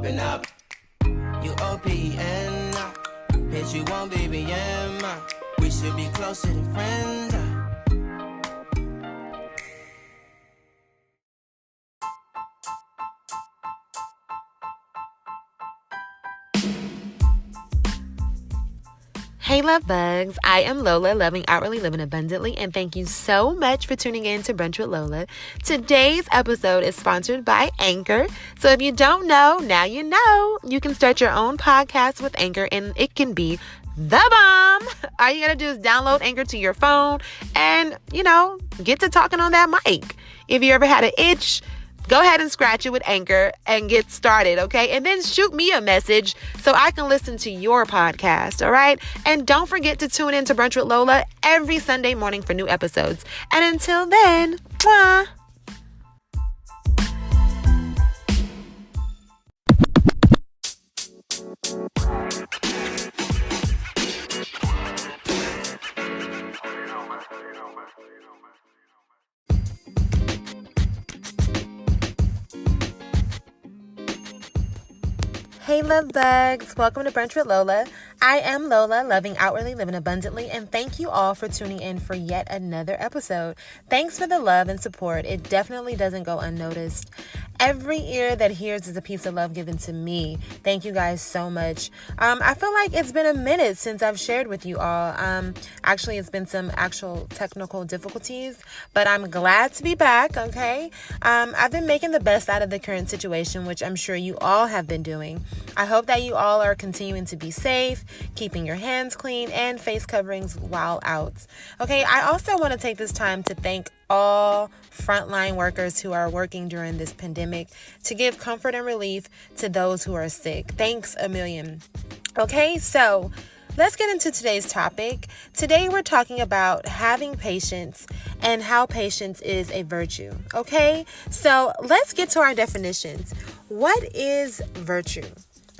open up. You OPN, bitch, you want BBM. We should be closer than friends. Hey love bugs, I am Lola, loving outwardly, living abundantly, and thank you so much for tuning in to Brunch with Lola. Today's episode is sponsored by Anchor. So if you don't know, now you know. You can start your own podcast with Anchor and it can be the bomb. All you gotta do is download Anchor to your phone and, get to talking on that mic. If you ever had an itch, go ahead and scratch it with Anchor and get started, okay? And then shoot me a message so I can listen to your podcast, all right? And don't forget to tune in to Brunch with Lola every Sunday morning for new episodes. And until then, mwah! Hey love bugs, welcome to Brunch with Lola. I am Lola, loving outwardly, living abundantly, and thank you all for tuning in for yet another episode. Thanks for the love and support. It definitely doesn't go unnoticed. Every ear that hears is a piece of love given to me. Thank you guys so much. I feel like it's been a minute since I've shared with you all. Actually, it's been some actual technical difficulties, but I'm glad to be back, okay? I've been making the best out of the current situation, which I'm sure you all have been doing. I hope that you all are continuing to be safe, keeping your hands clean, and face coverings while out. Okay, I also want to take this time to thank all frontline workers who are working during this pandemic to give comfort and relief to those who are sick. Thanks a million. Okay, so let's get into today's topic. Today we're talking about having patience and how patience is a virtue. Okay, so let's get to our definitions. What is virtue?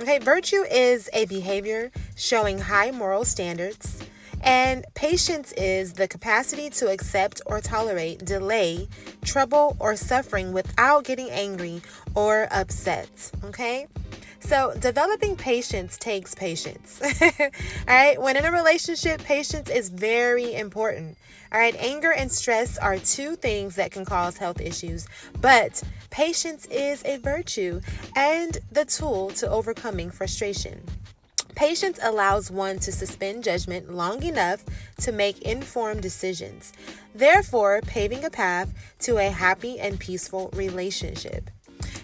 Okay, virtue is a behavior showing high moral standards, and patience is the capacity to accept or tolerate delay, trouble, or suffering without getting angry or upset. Okay? So developing patience takes patience. All right. When in a relationship, patience is very important. All right. Anger and stress are two things that can cause health issues, but patience is a virtue and the tool to overcoming frustration. Patience allows one to suspend judgment long enough to make informed decisions, therefore paving a path to a happy and peaceful relationship.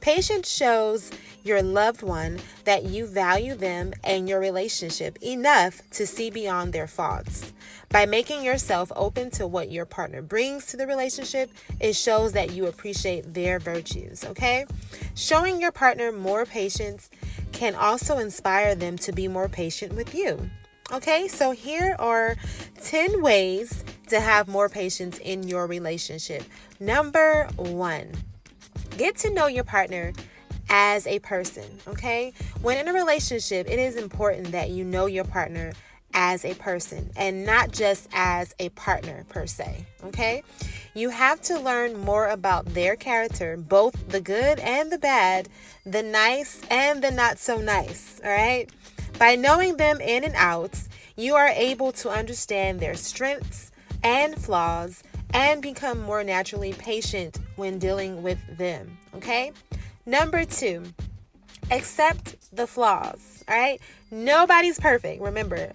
Patience shows your loved one that you value them and your relationship enough to see beyond their faults. By making yourself open to what your partner brings to the relationship, it shows that you appreciate their virtues, okay? Showing your partner more patience can also inspire them to be more patient with you. Okay, so here are 10 ways to have more patience in your relationship. Number 1. Get to know your partner as a person, okay? When in a relationship, it is important that you know your partner as a person and not just as a partner per se, okay? You have to learn more about their character, both the good and the bad, the nice and the not so nice, all right? By knowing them in and out, you are able to understand their strengths and flaws and become more naturally patient when dealing with them, okay? Number 2, accept the flaws, all right? Nobody's perfect. Remember,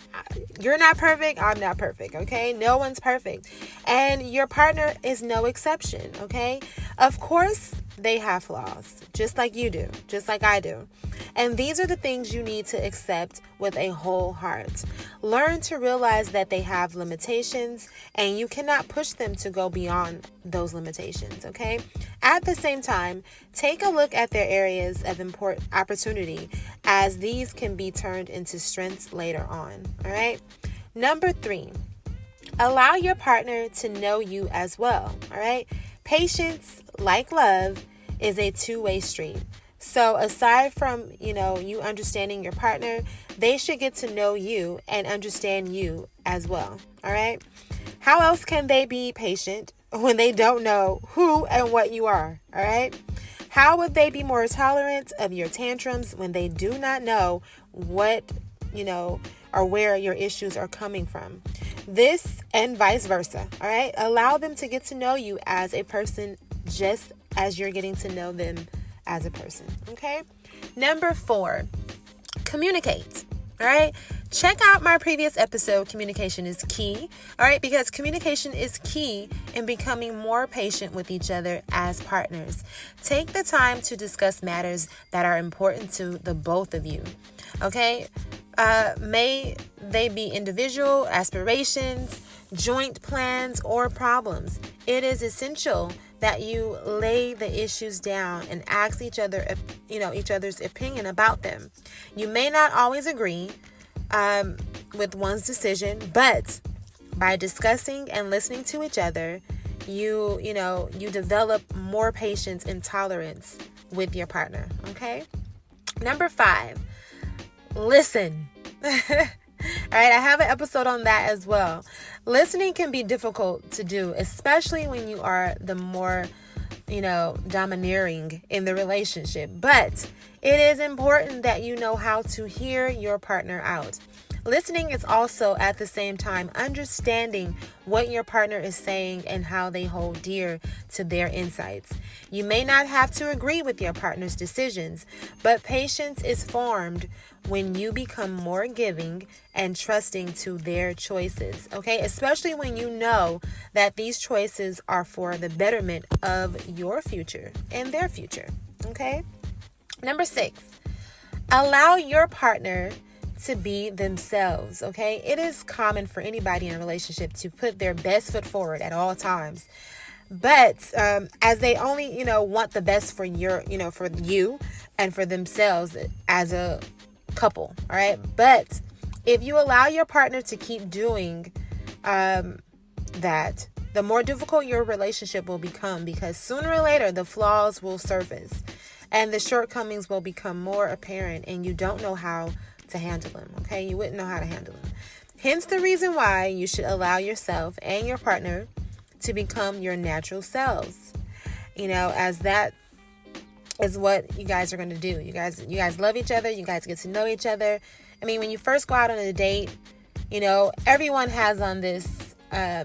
you're not perfect. I'm not perfect, okay? No one's perfect. And your partner is no exception, okay? Of course, they have flaws, just like you do, just like I do. And these are the things you need to accept with a whole heart. Learn to realize that they have limitations and you cannot push them to go beyond those limitations, okay? At the same time, take a look at their areas of important opportunity, as these can be turned into strengths later on, all right? Number 3, allow your partner to know you as well, all right? Patience, like love, is a two-way street. So aside from, you understanding your partner, they should get to know you and understand you as well, all right? How else can they be patient when they don't know who and what you are, all right? How would they be more tolerant of your tantrums when they do not know what, or where your issues are coming from? This and vice versa, all right? Allow them to get to know you as a person just as you're getting to know them as a person, okay? Number 4, communicate, all right? Check out my previous episode, Communication is Key, all right? Because communication is key in becoming more patient with each other as partners. Take the time to discuss matters that are important to the both of you, okay? May they be individual aspirations, joint plans, or problems. It is essential that you lay the issues down and ask each other's opinion about them. You may not always agree with one's decision, but by discussing and listening to each other, you develop more patience and tolerance with your partner, okay? Number 5, listen. All right, I have an episode on that as well. Listening can be difficult to do, especially when you are the more, domineering in the relationship. But it is important that you know how to hear your partner out. Listening is also at the same time understanding what your partner is saying and how they hold dear to their insights. You may not have to agree with your partner's decisions, but patience is formed when you become more giving and trusting to their choices, okay? Especially when you know that these choices are for the betterment of your future and their future, okay? Number 6, allow your partner to be themselves, okay? It is common for anybody in a relationship to put their best foot forward at all times. But as they only, want the best for for you and for themselves as a couple, all right? But if you allow your partner to keep doing that, the more difficult your relationship will become, because sooner or later the flaws will surface and the shortcomings will become more apparent, and you don't know how to handle them, okay? You wouldn't know how to handle them. Hence the reason why you should allow yourself and your partner to become your natural selves, as that is what you guys are going to do. You guys love each other. You guys get to know each other. I mean, when you first go out on a date, everyone has on this, I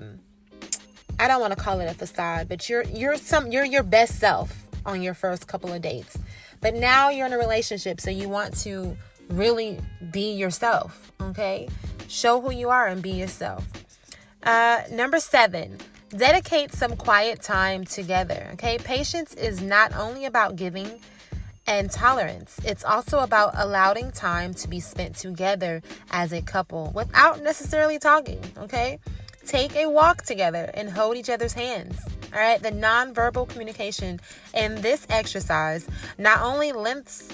don't want to call it a facade, but you're your best self on your first couple of dates. But now you're in a relationship, so you want to really be yourself, okay? Show who you are and be yourself. Number 7, dedicate some quiet time together, okay? Patience is not only about giving and tolerance. It's also about allowing time to be spent together as a couple without necessarily talking, okay? Take a walk together and hold each other's hands, all right? The nonverbal communication in this exercise not only lengthens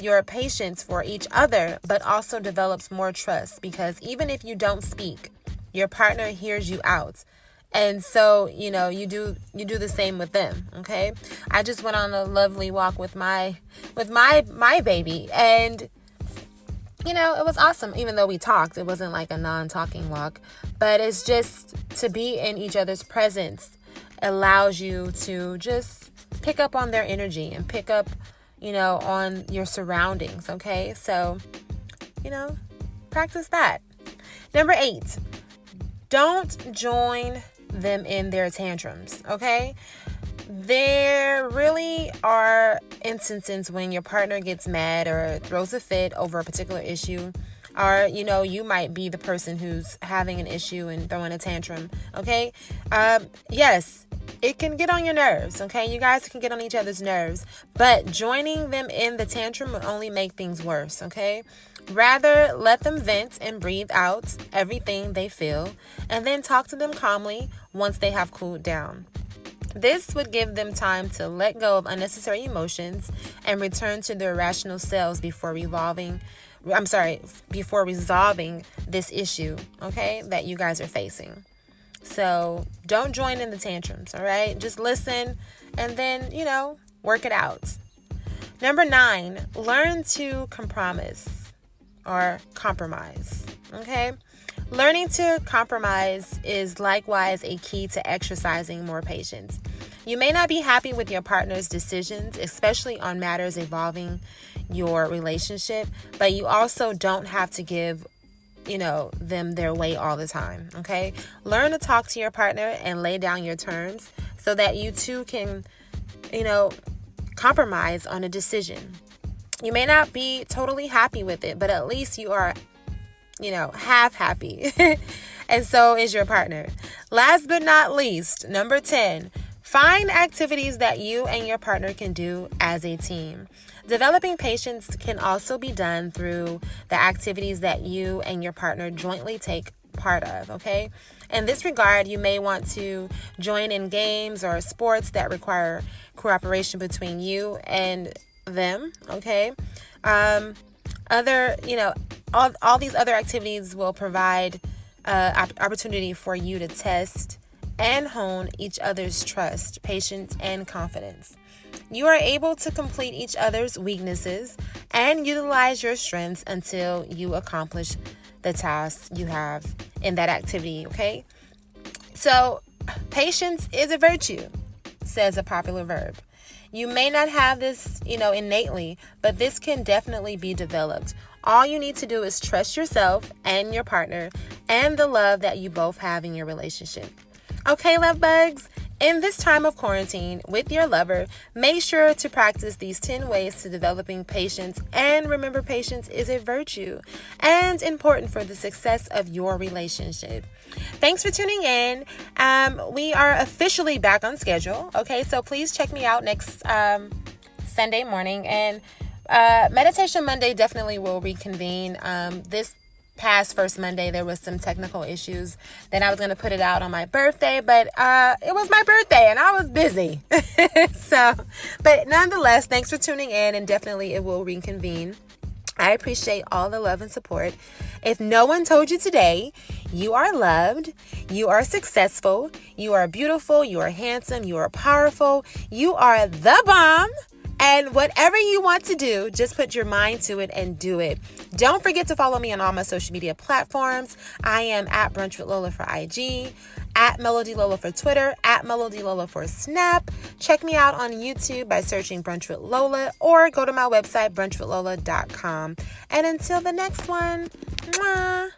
your patience for each other, but also develops more trust, because even if you don't speak, your partner hears you out. And so, you do the same with them, okay? I just went on a lovely walk with my baby, and it was awesome. Even though we talked, it wasn't like a non-talking walk, but it's just to be in each other's presence allows you to just pick up on their energy and pick up on your surroundings, okay? So, practice that. Number 8, don't join them in their tantrums, okay? There really are instances when your partner gets mad or throws a fit over a particular issue, or, you might be the person who's having an issue and throwing a tantrum, okay? Yes, it can get on your nerves, okay? You guys can get on each other's nerves, but joining them in the tantrum will only make things worse, okay? Rather, let them vent and breathe out everything they feel, and then talk to them calmly once they have cooled down. This would give them time to let go of unnecessary emotions and return to their rational selves before resolving this issue, okay, that you guys are facing. So don't join in the tantrums, all right? Just listen and then, work it out. Number 9, learn to compromise, okay? Learning to compromise is likewise a key to exercising more patience. You may not be happy with your partner's decisions, especially on matters involving your relationship, but you also don't have to give them their way all the time, okay? Learn to talk to your partner and lay down your terms so that you two can, compromise on a decision. You may not be totally happy with it, but at least you are, half happy. And so is your partner. Last but not least, number 10, find activities that you and your partner can do as a team. Developing patience can also be done through the activities that you and your partner jointly take part of, okay? In this regard, you may want to join in games or sports that require cooperation between you and them, okay? All these other activities will provide opportunity for you to test and hone each other's trust, patience, and confidence. You are able to complete each other's weaknesses and utilize your strengths until you accomplish the tasks you have in that activity, okay? So, patience is a virtue, says a popular verb. You may not have this, innately, but this can definitely be developed. All you need to do is trust yourself and your partner and the love that you both have in your relationship. Okay, love bugs? In this time of quarantine with your lover, make sure to practice these 10 ways to developing patience. And remember, patience is a virtue and important for the success of your relationship. Thanks for tuning in. We are officially back on schedule. Okay, so please check me out next Sunday morning. And Meditation Monday definitely will reconvene. This past first Monday, there was some technical issues. Then I was going to put it out on my birthday, but it was my birthday and I was busy. But nonetheless, thanks for tuning in, and definitely it will reconvene. I appreciate all the love and support. If no one told you today, you are loved, you are successful, you are beautiful, you are handsome, you are powerful, you are the bomb. And whatever you want to do, just put your mind to it and do it. Don't forget to follow me on all my social media platforms. I am at Brunch with Lola for IG, at Melody Lola for Twitter, at Melody Lola for Snap. Check me out on YouTube by searching Brunch with Lola, or go to my website, brunchwithlola.com. And until the next one, mwah.